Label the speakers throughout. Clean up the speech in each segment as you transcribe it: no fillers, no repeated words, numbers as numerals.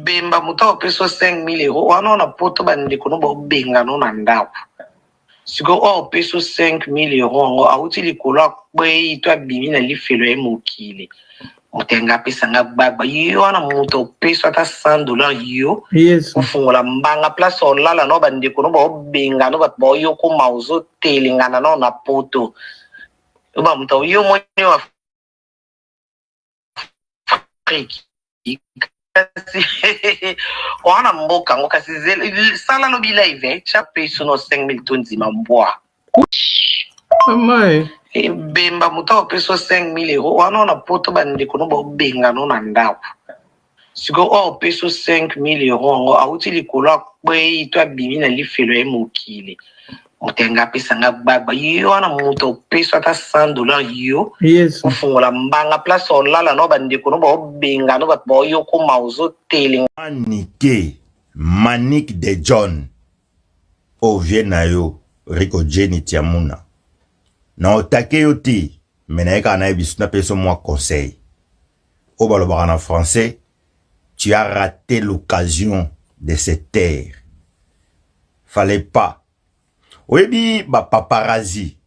Speaker 1: bemba muta opeso 5,000 euros wana na poto bandeko no bobenga no na ndako siko opeso 5,000 euros ngo auti likolo akwe to abimi na lifelo ya mokili mutenga apesanga gbagba yo wana muta opeso ata $100 yo ofungola mbanga place olala no bandeko no bobenga no bato boyokoma ozotelengana no na poto oba muta yo moni wa Afrique wana mboka ngo kasi sala no bilive cha peso no 5,000 tonzi mambwa
Speaker 2: amai
Speaker 1: bemba muta peso 5,000 euros wana na poto bandeko no bobenga no na ndako siko peso 5,000 euros ngo auti likolo akwe to abimi na lifelo ya mokili mutenga apesanga gbagba yo wana muta opeso ata $100 yo ofungola mbanga place olala no bandeko no bobenga no bato boyokoma ozotelenga
Speaker 3: Manique de John ovie na yo Rico Jenny Tiamuna na otake yo te menaeka na ebisu na peso moi conseil au balobaka en français tu as raté l'occasion de se taire fallait pas oyebi ba paparazzi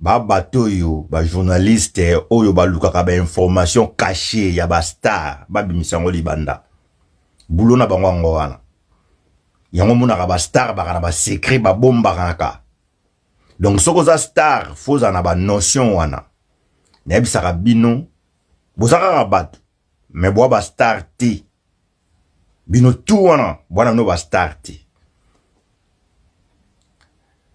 Speaker 3: ba bato yo ba journaliste oyo ba lukaka ba information cachée ya ba star ba bimisango libanda bulo na bango ngo wana yango munaka ba star ba kana ba secret ba bomba kanaka donc soko za star foza na ba notion wana na bisaka bino bozaka bato mais bo ba star ti bino tout wana bwana no ba star ti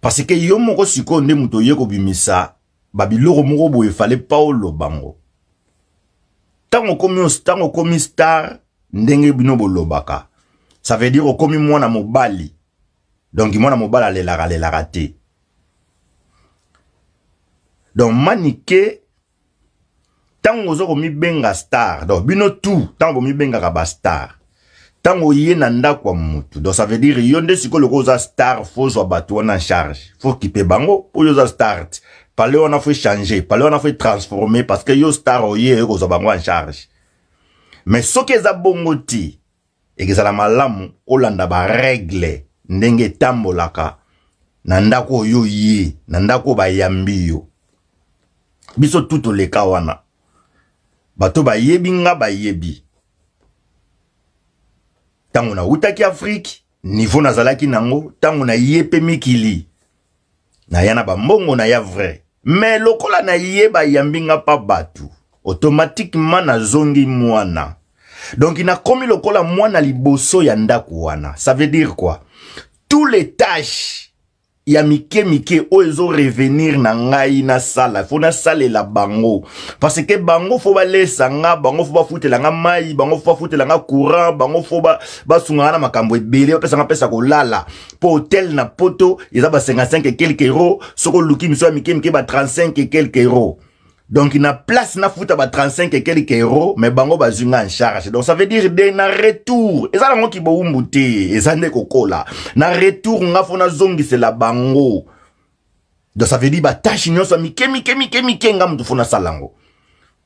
Speaker 3: parce que yo moko siko nde muto yeko bimisa babiloko moko boye fallait pas lo bango tango komi star ndenge bino bolobaka ça veut dire komi mwana mobali donc mwana mobali alelaka te donc Manique tango zo komi benga star donc bino tout tango mi benga ka ba star tango ye na ndako mutu donc ça veut dire yo nde siko loko za star faut zo bato en charge faut kipe bango pour yo za start parler on a fait changer parler on a fait transformer parce que yo star oye ko zo bango en charge mais ce que za bongo ti et que ça la malamu olanda ba règle ndenge tambolaka na ndako yo ye na ndako ba yambi yo biso tout le ka wana bato ba yebi nga ba yebi tango na utaki Afrique niveau nazalaki nango tango na yepe mikili na yana ba mbongo na ya vrai mais lokola na yeba yambinga pa batu automatiquement na zongi mwana donc ina komi lokola mwana liboso ya ndako wana ça veut dire quoi tous les tâches ya mike ozo revenir na ngai na sala fo na sale la bango parce que bango fo ba lesa nga bango fo ba futela nga mai bango fo ba futela nga courant bango fo ba sunga na makambo ebele pesa ko lala po hotel na poto eza ba 55 et quelques euros soko luki miso mike ba 35 et quelques euros donc il na place na futa ba 35 et quelques euros mais bango ba zunga en charge donc ça veut dire de na retour eza la ngo ki bo umbuti eza nde kokola na retour nga fona zongi c'est la bango donc ça veut dire ba tâche nyonso mike nga mtu fona salango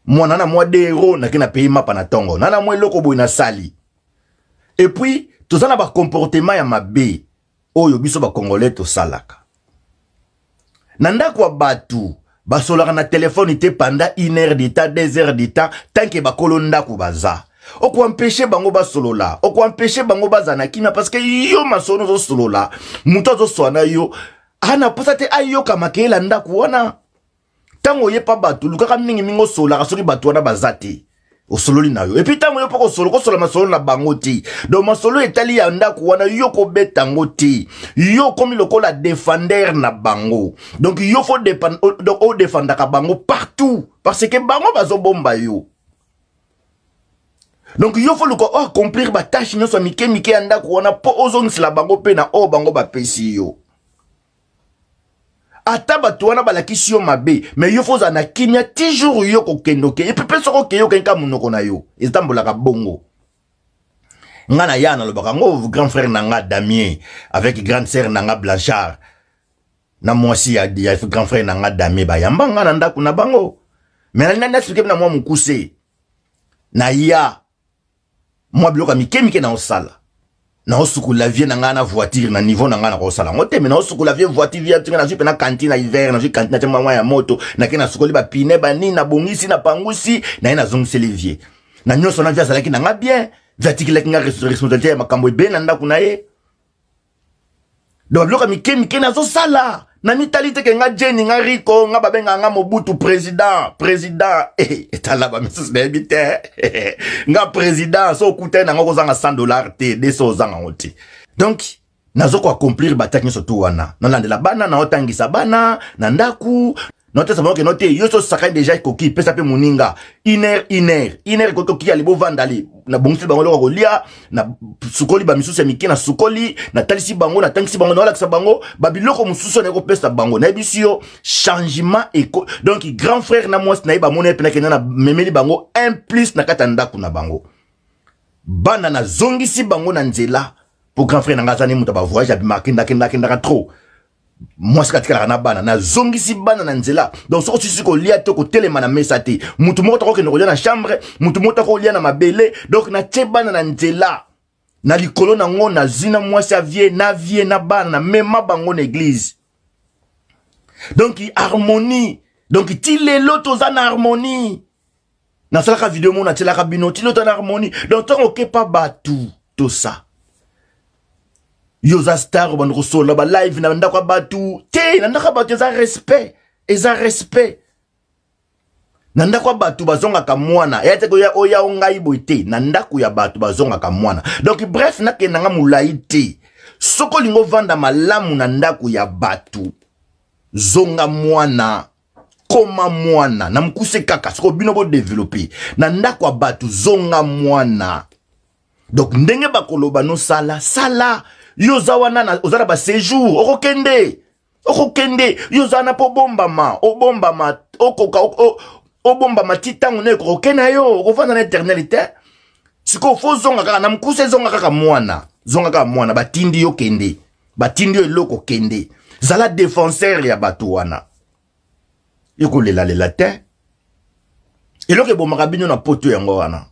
Speaker 3: mwana na mwa de euros na kina paye mapa na tongo na mwa loko boy na sali et puis tout ça na ba comportement ya mabe oyo biso ba congolais to salaka nanda kwa batu basolaka na téléphone ite pendant 1 heure d'état 2 heures d'état tant que bakolo ndako baza oko empêcher bango basolola oko empêcher bango bazana kina parce que yo masono zo solola muto zo swana yo ana posate ayo kama kela ndako wana tango yepa batu lukaka mingi mingo sola soki batu wana bazati osololi na yo et puis tango yo poko solo ko sola masolo na bango ti donc masolo etali ya ndako wana yo ko betango ti yo komi lokola défendeur na bango donc yo faut dépendre donc o défendaka bango partout parce que bango bazo bomba yo donc yo faut loko accomplir ba tâche nyonso mike ya ndako wana po ozongisela bango pe na o bango ba pesi yo ata bato wana balakisi yo mabe mais yo foza na kimia toujours yo kokendoke et puis soko ke yo kenka munoko na yo etambolaka bongo ngana yana lobaka ngo grand frère nanga Damien avec grande sœur nanga Blanchard na mwasi ya grand frère nanga Damien ba yamba ngana ndaku na bango mais na expliquer na mwa mukuse na ya moi biloko mike na osala na osukula vie na ngana voiture na niveau na ngana ko sala ngote mais na osukula vie voiture vie tinga na jupe na cantine na hiver na jupe cantine na tema ya moto na kena sukoli ba pine ba ni na bongisi na pangusi na ina zongse levier na nyoso na via salaki na nga bien vatikile kinga responsabilité ya makambo ebe na ndako na ye donc biloko mike na zo sala na mitalite ke nga Jenny nga Rico nga babenga nga Mobutu président etala ba mesus na ebite nga président so kute na nga kozanga $100 te 200 zanga ngote donc nazo ko accomplir bataki nyoso wana nalandela bana na otangisa bana na ndaku note sa ke note yo so sakai déjà koki pesa pe muninga iner koki ali bo vandali na bongisi bango loko lia na sukoli ba misusu ya mike na sukoli na talisi bango na tangisi bango na wala kisa bango ba biloko mususu na ko pesa bango na bisio changement donc grand frère na mwasi na iba mona pe na kena na memeli bango 1+ na kata ndaku na bango bana na zongisi bango na nzela pour grand frère na ngazani muta ba voyage ya bimakenda kenda trop moi c'est katika na bana na zongisi bana na nzela donc soko sisi ko lia to ko telema na mesa te mutu moko to ko lia na chambre mutu moko to ko lia na mabele donc na tie bana na nzela na likolo na ngo na zina mwasi avie na bana na mema bango na église donc harmonie donc ti lelo toza na harmonie na salaka vidéo mo na telaka bino ti lelo na harmonie donc to ke pa batu tout ça yoza star ban rosola ba live na ndakwa batu te na ndakwa batu eza respect na ndakwa batu bazonga ka mwana yate ko ya oya ngai boite na ndaku ya batu bazonga ka mwana donc bref na ke nanga mulai te soko lingo vanda malamu na ndaku ya batu zonga mwana koma mwana na mkuse kaka soko bino bo développer na ndakwa batu zonga mwana donc ndenge bakoloba no sala yoza wana na ozana ba séjour okokende yoza na po obombama okoka obombama titango ne kokena yo okofanda na éternalité siko fo zonga kaka na mkuse zonga kaka mwana batindi yo kende batindi yo eloko kende zala défenseur ya bato wana yoko lela te eloko ebomaka bino na poto yango wana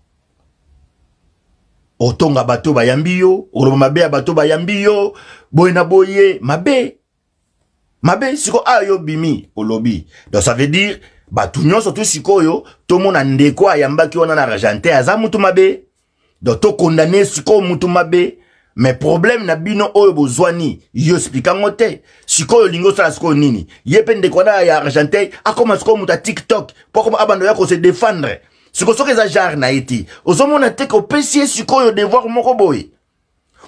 Speaker 3: otonga bato bayambi yo oloba mabe ya bato bayambi yo boye na boye mabe siko ayo bimi olobi donc ça veut dire bato nyonso to sikoyo to mona ndeko ayambaki wana na argenté aza mutu mabe donc to condamner siko mutu mabe mais problème na bino oyo bozwani yo explica ngote sikoyo lingo sala siko nini yepe ndeko na ya argenté akoma siko muta TikTok poko abando yako se défendre siko soke za jar na iti ozomona te ko pesi sikoyo devoir moko boy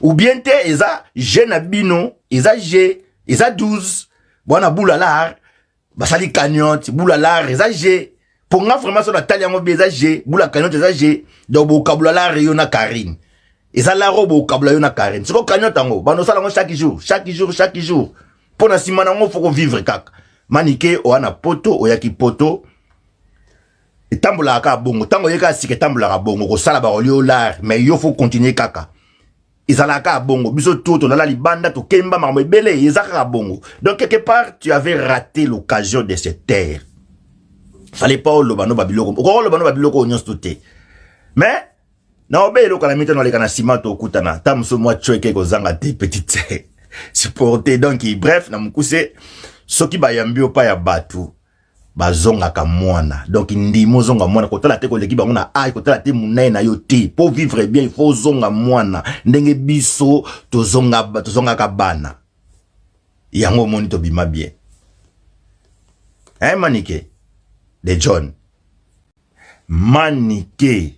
Speaker 3: ou bien te eza je na bino eza 12 bwana bulalar basali cagnotte bulalar eza je pour nga vraiment so na tali yango be eza je bula cagnotte eza je donc vocabulaire yo na Karine eza la robo vocabulaire yo na Karine siko cagnotte yango bano sala ngo chaque jour pour na simana ngo faut vivre kaka manike o ana poto oyaki poto etambula ka bongo tango yeka sike tambula ka bongo ko sala ba olio lar mais yo faut continuer kaka izala ka bongo biso toto na la libanda to kemba mambo ebele izaka bongo donc quelque part tu avais raté l'occasion de cette terre fallait pas lobano babiloko ko lobano babiloko nyonso tout mais na obelo kana mitano le kana simato okutana tamso mwa chweke ko zanga te petite supporter donc bref na mukuse soki bayambi opa ya batu bazonga ka mwana donc ndimo zonga mwana kotala te ko leki bango na ai kotala te munai na yo te pour vivre bien il faut zonga mwana ndenge biso to zonga ka bana yango moni to bima bien manike de John manike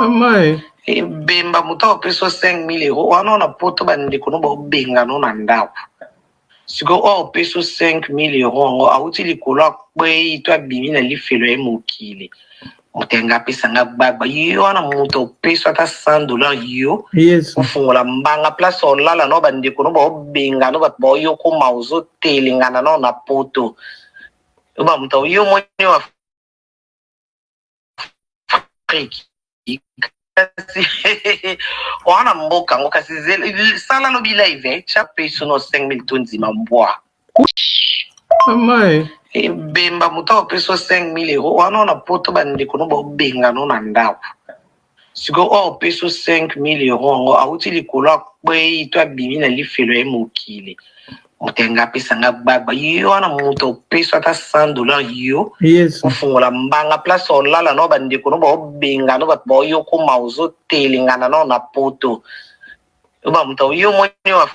Speaker 2: Amai.
Speaker 1: Bemba muta peso 5,000 euros wana na poto bandeko no bobenga no na ndako siko peso 5,000 euros ngo auti likolo akwe to abimi na lifelo ya mokili mutenga pesa nga gbagba yo wana muto peso ata $100 yo
Speaker 2: Yes.
Speaker 1: ufungola mbanga place olala no bandeko no bobenga no bato boyo ko mauzo telingana no na poto ba muto yo mwenye wa Afrique wana mboka ngo kasi sala no bilive chaque peso no 5,000 tonzi mambwa
Speaker 2: Amai.
Speaker 1: bemba muta peso 5,000 euros wana na poto bandeko no bobenga no na ndako siko opeso 5,000 euros auti likolo akwe to abimi na lifelo ya mokili mutenga pesa nga gbagba yo wana muto peso ata $100 yo
Speaker 2: Yes.
Speaker 1: ufungola mbanga place olala no bandeko no bobenga no bato yo ko mauzo telingana no na poto uba muto yo mwenye wa